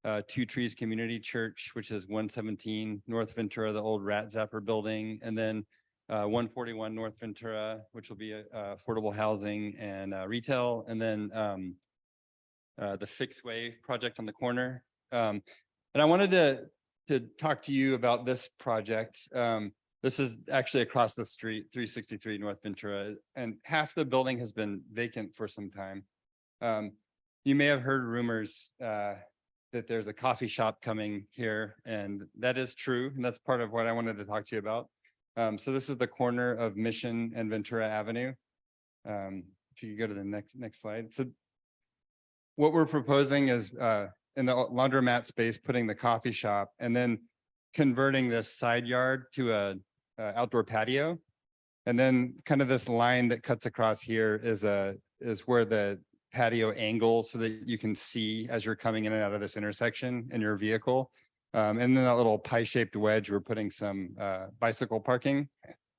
at Two Trees Community Church, which is 117 North Ventura, the old Rat Zapper building, and then 141 North Ventura, which will be affordable housing and retail, and then the Fixed Way project on the corner. And I wanted to talk to you about this project. This is actually across the street, 363 North Ventura, and half the building has been vacant for some time. You may have heard rumors that there's a coffee shop coming here, and that is true, and that's part of what I wanted to talk to you about. So this is the corner of Mission and Ventura Avenue. If you could go to the next slide. So what we're proposing is in the laundromat space, putting the coffee shop and then converting this side yard to a outdoor patio. And then kind of this line that cuts across here is where the patio angles so that you can see as you're coming in and out of this intersection in your vehicle. And then that little pie-shaped wedge, we're putting some bicycle parking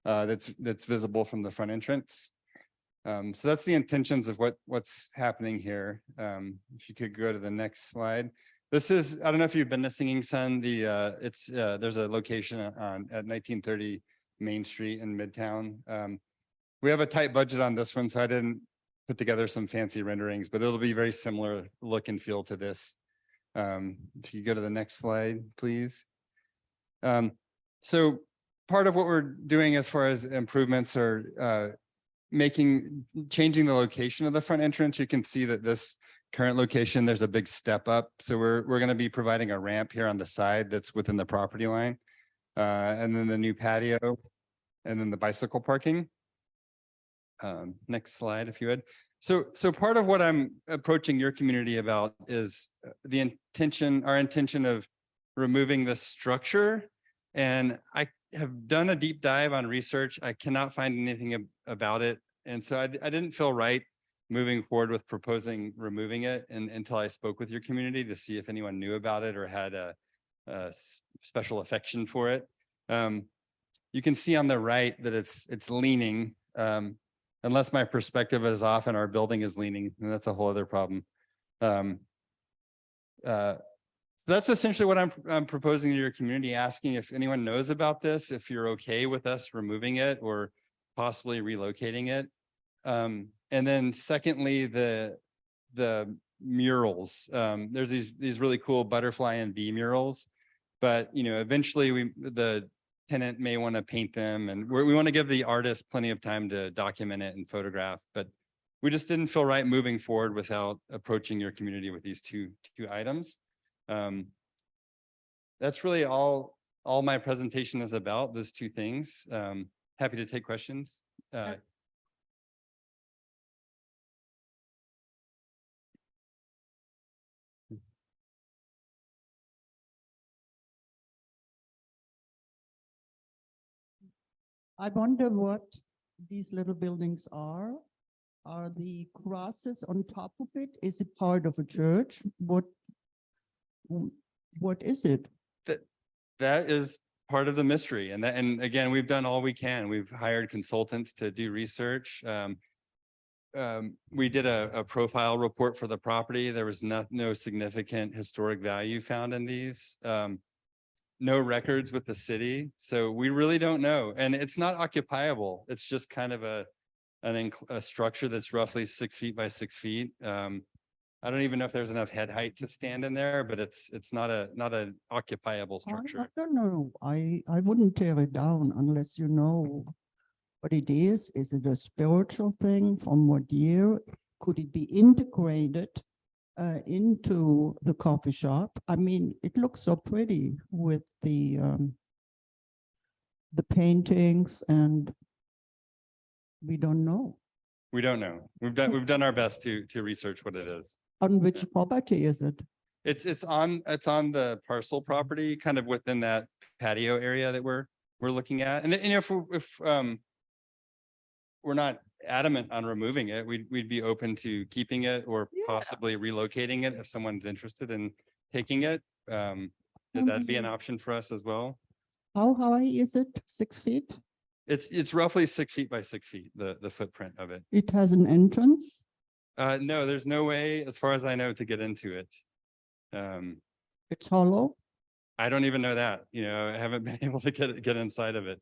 that's visible from the front entrance. So that's the intentions of what's happening here. If you could go to the next slide. This is, I don't know if you've been to Singing Sun. There's a location at 1930 Main Street in Midtown. We have a tight budget on this one, so I didn't put together some fancy renderings, but it'll be very similar look and feel to this. If you go to the next slide, please. So part of what we're doing as far as improvements are changing the location of the front entrance. You can see that this current location, there's a big step up. So we're going to be providing a ramp here on the side that's within the property line. And then the new patio, and then the bicycle parking. Next slide, if you would. So part of what I'm approaching your community about is our intention of removing this structure. And I have done a deep dive on research. I cannot find anything about it. And so I didn't feel right moving forward with proposing removing it until I spoke with your community to see if anyone knew about it or had a special affection for it. You can see on the right that it's leaning. Unless my perspective is off and our building is leaning, and that's a whole other problem. So that's essentially what I'm proposing to your community, asking if anyone knows about this, if you're okay with us removing it or possibly relocating it. And then secondly, the murals. There's these really cool butterfly and bee murals, but eventually the tenant may want to paint them, and we want to give the artist plenty of time to document it and photograph. But we just didn't feel right moving forward without approaching your community with these two items. That's really all my presentation is about, those two things. Happy to take questions. I wonder what these little buildings are. Are the crosses on top of it? Is it part of a church? What is it? That is part of the mystery. And again, we've done all we can. We've hired consultants to do research. We did a profile report for the property. There was no significant historic value found in these. No records with the city. So we really don't know. And it's not occupiable. It's just kind of a structure that's roughly 6 feet by 6 feet. I don't even know if there's enough head height to stand in there, but it's not an occupiable I structure. don't know. I wouldn't tear it down unless you know what it is. Is it a spiritual thing? From what year? Could it be integrated into the coffee shop? I mean, it looks so pretty with the paintings, and we don't know. We don't know. We've done our best to research what it is. On which property is it? It's on the parcel property, kind of within that patio area that we're looking at. And if we're not adamant on removing it, we'd be open to keeping it or possibly relocating it if someone's interested in taking it. That'd be an option for us as well. How high is it? 6 feet? It's roughly 6 feet by 6 feet, the footprint of it. It has an entrance? No, there's no way, as far as I know, to get into it. It's hollow? I don't even know that, I haven't been able to get inside of it.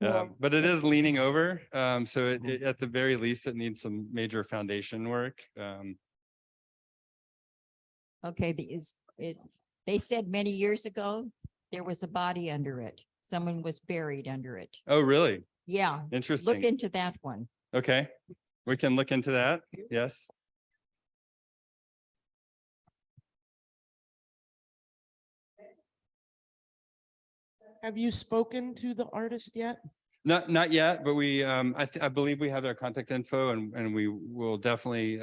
Well, But it is leaning over. So at the very least, it needs some major foundation work. Okay, they said many years ago, there was a body under it. Someone was buried under it. Oh, really? Yeah, Interesting. look into that one. Okay, we can look into that. Yes. Have you spoken to the artist yet? Not yet, but I believe we have their contact info and we will definitely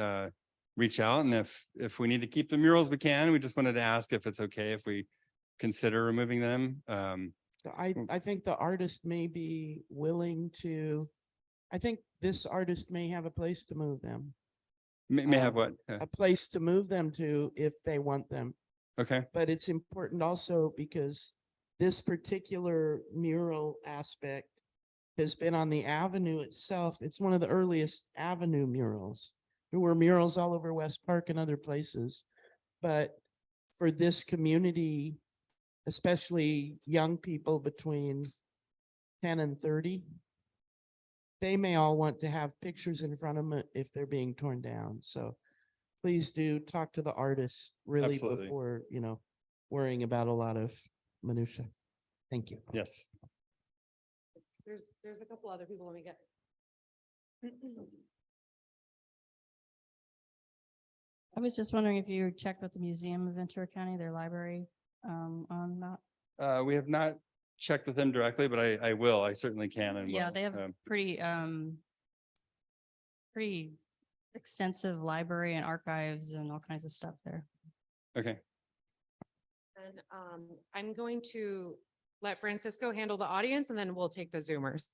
reach out. And if we need to keep the murals, we can. We just wanted to ask if it's okay if we consider removing them. I think the artist may be willing to, I think this artist may have a place to move them. May have what? A place to move them to if they want them. Okay. But it's important also because this particular mural aspect has been on the avenue itself. It's one of the earliest avenue murals. There were murals all over West Park and other places. But for this community, especially young people between 10 and 30, they may all want to have pictures in front of them if they're being torn down. So please do talk to the artist really Absolutely. before, worrying about a lot of minutia. Thank you. Yes. There's a couple other people. Let me get. I was just wondering if you checked with the Museum of Ventura County, their library, on that. We have not checked with them directly, but I will. I certainly can. And Yeah, will. they have a pretty extensive library and archives and all kinds of stuff there. Okay. And I'm going to let Francisco handle the audience and then we'll take the Zoomers.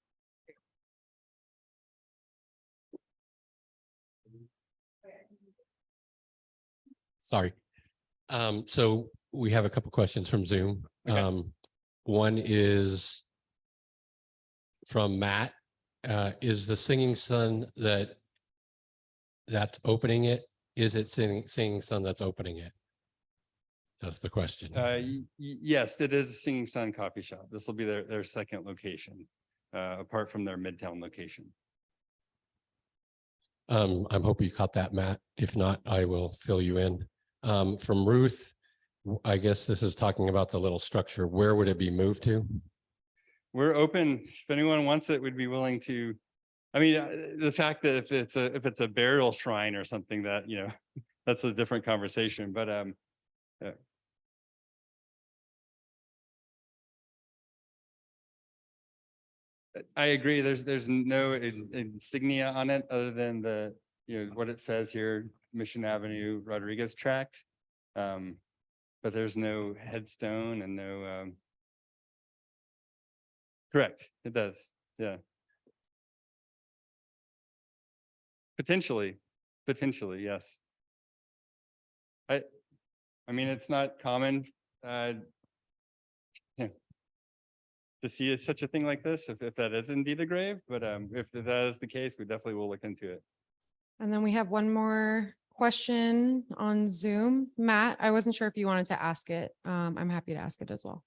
Sorry. So we have a couple questions from Zoom. Okay. One is from Matt. Is the Singing Sun that's opening it? Is it Singing Sun that's opening it? That's the question. Yes, it is a Singing Sun coffee shop. This will be their second location, apart from their Midtown location. I'm hoping you caught that, Matt. If not, I will fill you in. From Ruth, I guess this is talking about the little structure. Where would it be moved to? We're open. If anyone wants it, we'd be willing to I mean, the fact that if it's a burial shrine or something that, you know, that's a different conversation, but, yeah. I agree. There's no insignia on it other than the, you know, what it says here, Mission Avenue, Rodriguez tract. But there's no headstone and no, correct, it does, yeah. Potentially, yes. I mean, it's not common, to see such a thing like this, if that is indeed a grave, but if that is the case, we definitely will look into it. And then we have one more question on Zoom. Matt, I wasn't sure if you wanted to ask it. I'm happy to ask it as well.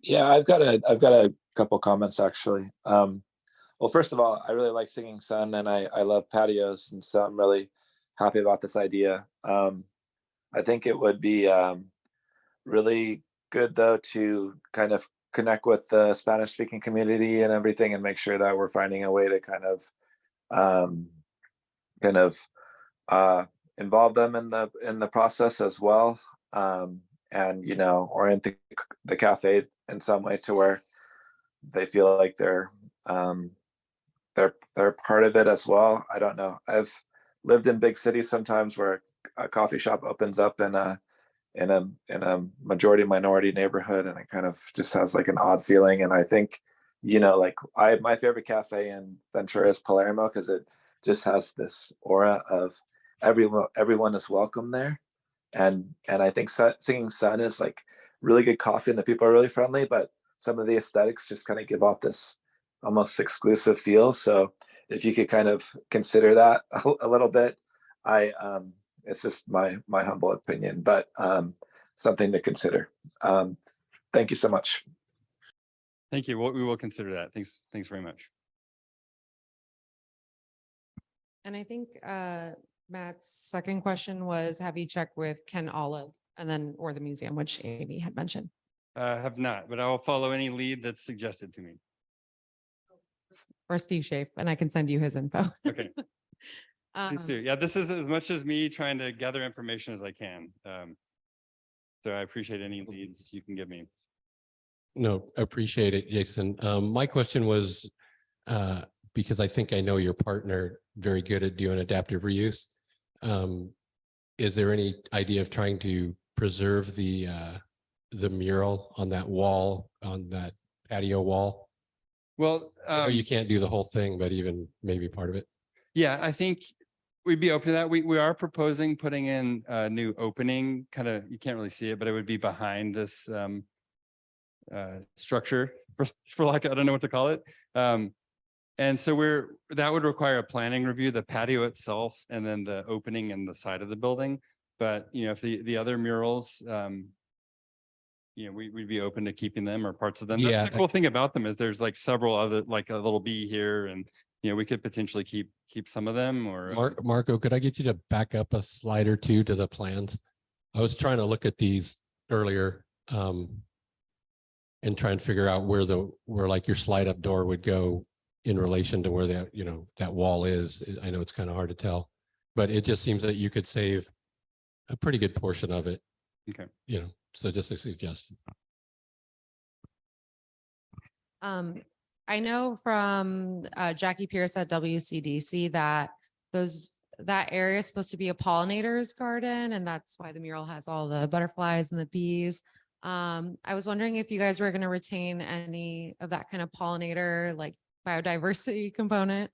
Yeah, I've got a couple comments actually. Well, first of all, I really like Singing Sun and I love patios, and so I'm really happy about this idea. I think it would be really good though to kind of connect with the Spanish speaking community and everything, and make sure that we're finding a way to kind of involve them in the process as well, and you know, orient the cafe in some way to where they feel like they're part of it as well. I don't know. I've lived in big cities sometimes where a coffee shop opens up in a majority minority neighborhood, and it kind of just has like an odd feeling. And I think, you know, like my favorite cafe in Ventura is Palermo, because it just has this aura of everyone is welcome there. And I think Singing Sun is like really good coffee and the people are really friendly, but some of the aesthetics just kind of give off this almost exclusive feel. So if you could kind of consider that a little bit, it's just my humble opinion, but something to consider. Thank you so much. Thank you. We will consider that. Thanks very much. And I think Matt's second question was, have you checked with Ken Olive and then, or the museum, which Amy had mentioned? Have not, but I will follow any lead that's suggested to me. Or Steve Schaaf, and I can send you his info. Okay. Please do. Yeah, this is as much as me trying to gather information as I can. So I appreciate any leads you can give me. No, appreciate it, Jason. My question was, because I think I know your partner very good at doing adaptive reuse. Is there any idea of trying to preserve the mural on that wall, on that patio wall? Well, I know you can't do the whole thing, but even maybe part of it. yeah, I think we'd be open to that. We are proposing putting in a new opening, kind of, you can't really see it, but it would be behind this structure, for like, I don't know what to call it. And so that would require a planning review, the patio itself, and then the opening and the side of the building. But, you know, if the other murals, you know, we'd be open to keeping them or parts of them. Yeah. That's the cool thing about them is there's like several other, like a little bee here, and, you know, we could potentially keep some of them, or. Marco, could I get you to back up a slide or two to the plans? I was trying to look at these earlier and try and figure out where like your slide up door would go in relation to where that, you know, that wall is. I know it's kind of hard to tell, but it just seems that you could save a pretty good portion of it. Okay. You know, so just a suggestion. I know from Jackie Pierce at WCDC that that area is supposed to be a pollinator's garden, and that's why the mural has all the butterflies and the bees. I was wondering if you guys were going to retain any of that kind of pollinator, like biodiversity component.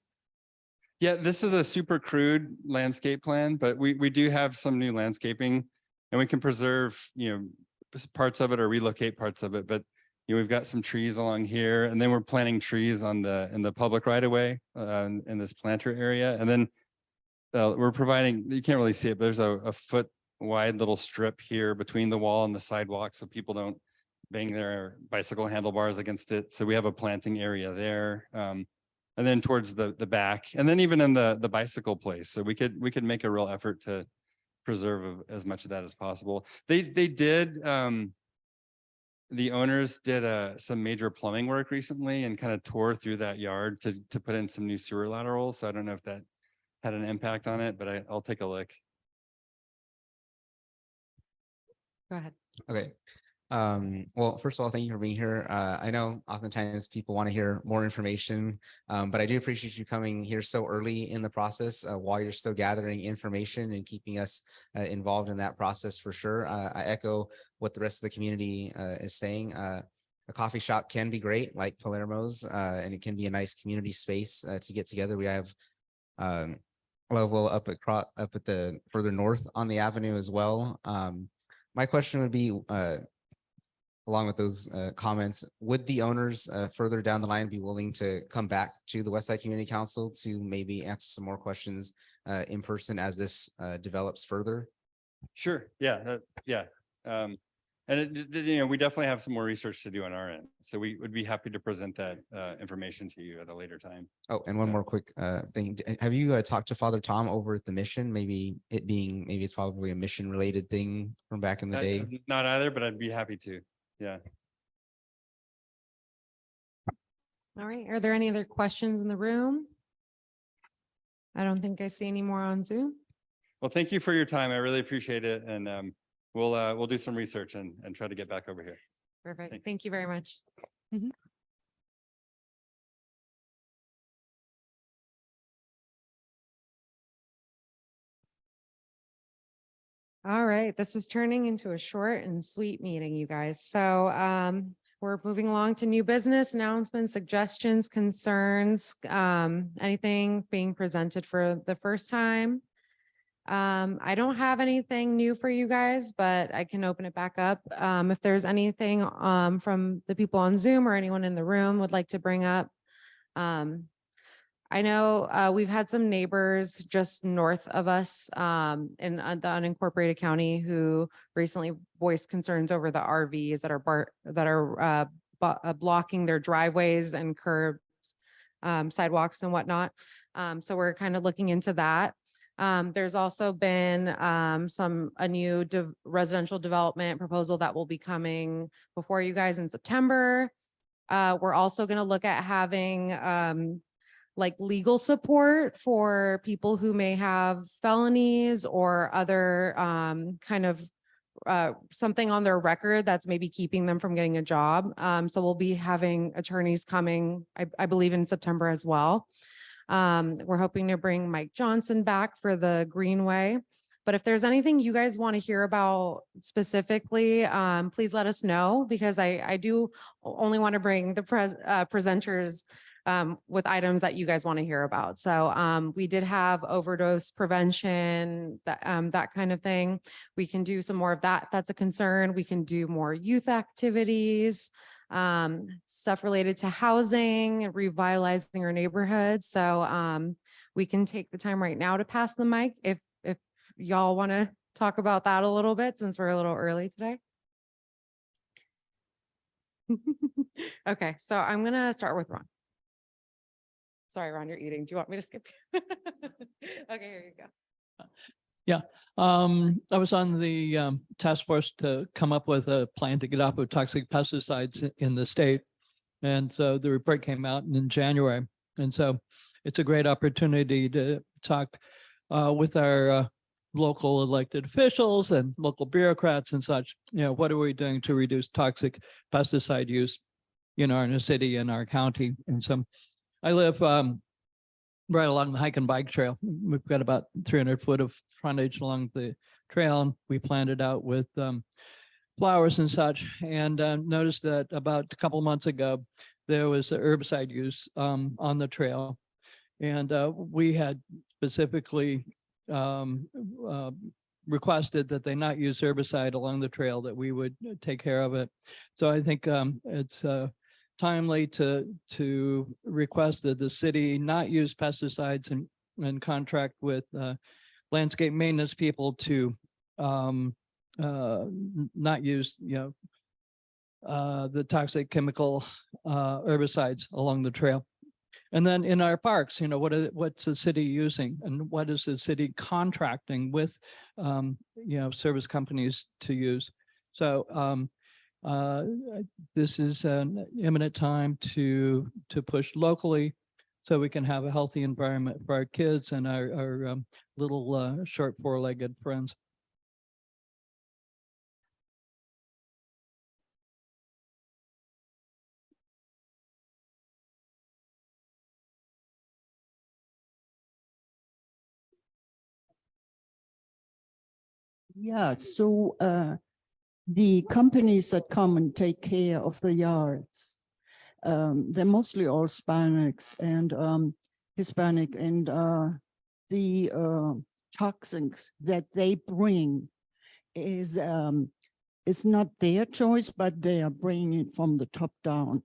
Yeah, this is a super crude landscape plan, but we do have some new landscaping, and we can preserve, you know, parts of it or relocate parts of it. But, you know, we've got some trees along here, and then we're planting trees in the public right of way in this planter area. And then we're providing, you can't really see it, but there's a foot wide little strip here between the wall and the sidewalk, so people don't bang their bicycle handlebars against it. So we have a planting area there. And then towards the back, and then even in the bicycle place. So we could make a real effort to preserve as much of that as possible. They did the owners did some major plumbing work recently and kind of tore through that yard to put in some new sewer laterals. So I don't know if that had an impact on it, but I'll take a look. Go ahead. Okay. Well, first of all, thank you for being here. I know oftentimes people want to hear more information, but I do appreciate you coming here so early in the process while you're still gathering information and keeping us involved in that process for sure. I echo what the rest of the community is saying. A coffee shop can be great, like Palermo's, and it can be a nice community space to get together. We have Level up at the further north on the avenue as well. My question would be, along with those comments, would the owners further down the line be willing to come back to the Westside Community Council to maybe answer some more questions in person as this develops further? Sure. Yeah. Yeah. And we definitely have some more research to do on our end. So we would be happy to present that information to you at a later time. Oh, and one more quick thing. Have you talked to Father Tom over at the mission? Maybe it's probably a mission related thing from back in the day. Not either, but I'd be happy to. Yeah. All right. Are there any other questions in the room? I don't think I see any more on Zoom. Well, thank you for your time. I really appreciate it. And we'll do some research and try to get back over here. Perfect. Thanks. Thank you very much. All right, this is turning into a short and sweet meeting, you guys. So we're moving along to new business announcements, suggestions, concerns, anything being presented for the first time. I don't have anything new for you guys, but I can open it back up. If there's anything from the people on Zoom or anyone in the room would like to bring up. I know we've had some neighbors just north of us in the unincorporated county who recently voiced concerns over the RVs that are blocking their driveways and curbs, sidewalks and whatnot. So we're kind of looking into that. There's also been a new residential development proposal that will be coming before you guys in September. We're also going to look at having like legal support for people who may have felonies or other kind of something on their record that's maybe keeping them from getting a job. So we'll be having attorneys coming, I believe in September as well. We're hoping to bring Mike Johnson back for the Greenway. But if there's anything you guys want to hear about specifically, please let us know, because I do only want to bring the presenters with items that you guys want to hear about. So we did have overdose prevention, that kind of thing. We can do some more of that. That's a concern. We can do more youth activities, stuff related to housing, revitalizing our neighborhoods. So we can take the time right now to pass the mic if y'all want to talk about that a little bit, since we're a little early today. Okay, so I'm going to start with Ron. Sorry, Ron, you're eating. Do you want me to skip? Okay, here you go. Yeah, I was on the task force to come up with a plan to get off of toxic pesticides in the state. And so the report came out in January. And so it's a great opportunity to talk with our local elected officials and local bureaucrats and such. You know, what are we doing to reduce toxic pesticide use in our city and our county? And so I live right along the hike and bike trail. We've got about 300 foot of frontage along the trail, and we planned it out with flowers and such. And noticed that about a couple months ago, there was a herbicide use on the trail. And we had specifically requested that they not use herbicide along the trail, that we would take care of it. So I think it's timely to request that the city not use pesticides and contract with landscape maintenance people to not use, the toxic chemical herbicides along the trail. And then in our parks, what's the city using, and what is the city contracting with, service companies to use? So This is an imminent time to push locally so we can have a healthy environment for our kids and our little short four-legged friends. Yeah, so the companies that come and take care of the yards, they're mostly all Hispanics and Hispanic, and the toxins that they bring is not their choice, but they are bringing it from the top down.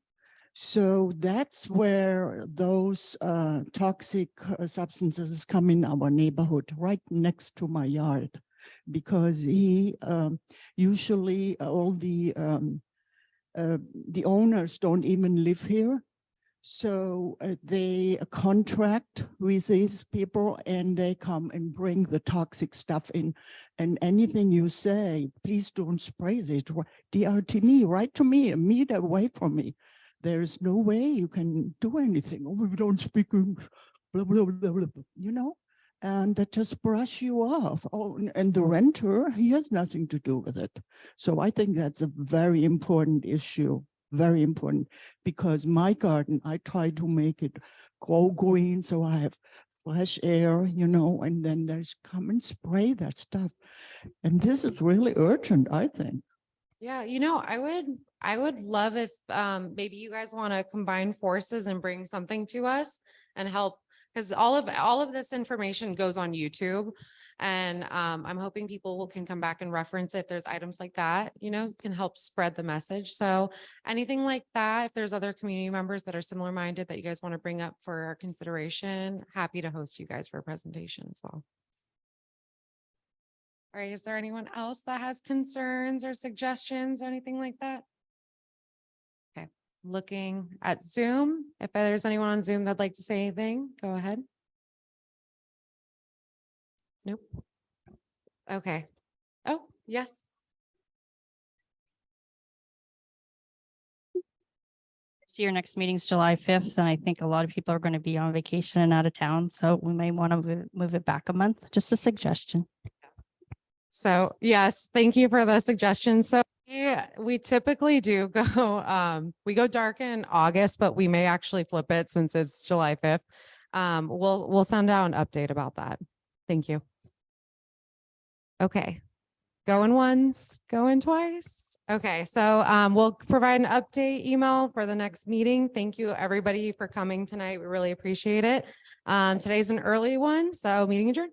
So that's where those toxic substances come in our neighborhood, right next to my yard, because he usually all the owners don't even live here. So they contract with these people and they come and bring the toxic stuff in, and anything you say, please don't spray it. To me, right to me, a meter away from me. There's no way you can do anything. Oh, we don't speak English, blah, blah, blah, blah, you know, and that just brush you off. Oh, and the renter, he has nothing to do with it. So I think that's a very important issue. Very important, because my garden, I try to make it grow green so I have fresh air, you know, and then there's come and spray that stuff. And this is really urgent, I think. Yeah, you know, I would love if maybe you guys want to combine forces and bring something to us and help, because all of this information goes on YouTube. And I'm hoping people can come back and reference if there's items like that, you know, can help spread the message. So anything like that, if there's other community members that are similar minded that you guys want to bring up for our consideration, happy to host you guys for a presentation as well. All right, is there anyone else that has concerns or suggestions or anything like that? Okay, looking at Zoom. If there's anyone on Zoom that'd like to say anything, go ahead. Nope. Okay. Oh, yes. So your next meeting's July 5th, and I think a lot of people are going to be on vacation and out of town. So we may want to move it back a month. Just a suggestion. So yes, thank you for the suggestion. So we typically do go, we go dark in August, but we may actually flip it since it's July 5th. We'll send out an update about that. Thank you. Okay, going once, going twice. Okay, so we'll provide an update email for the next meeting. Thank you everybody for coming tonight. We really appreciate it. Today's an early one, so meeting adjourned.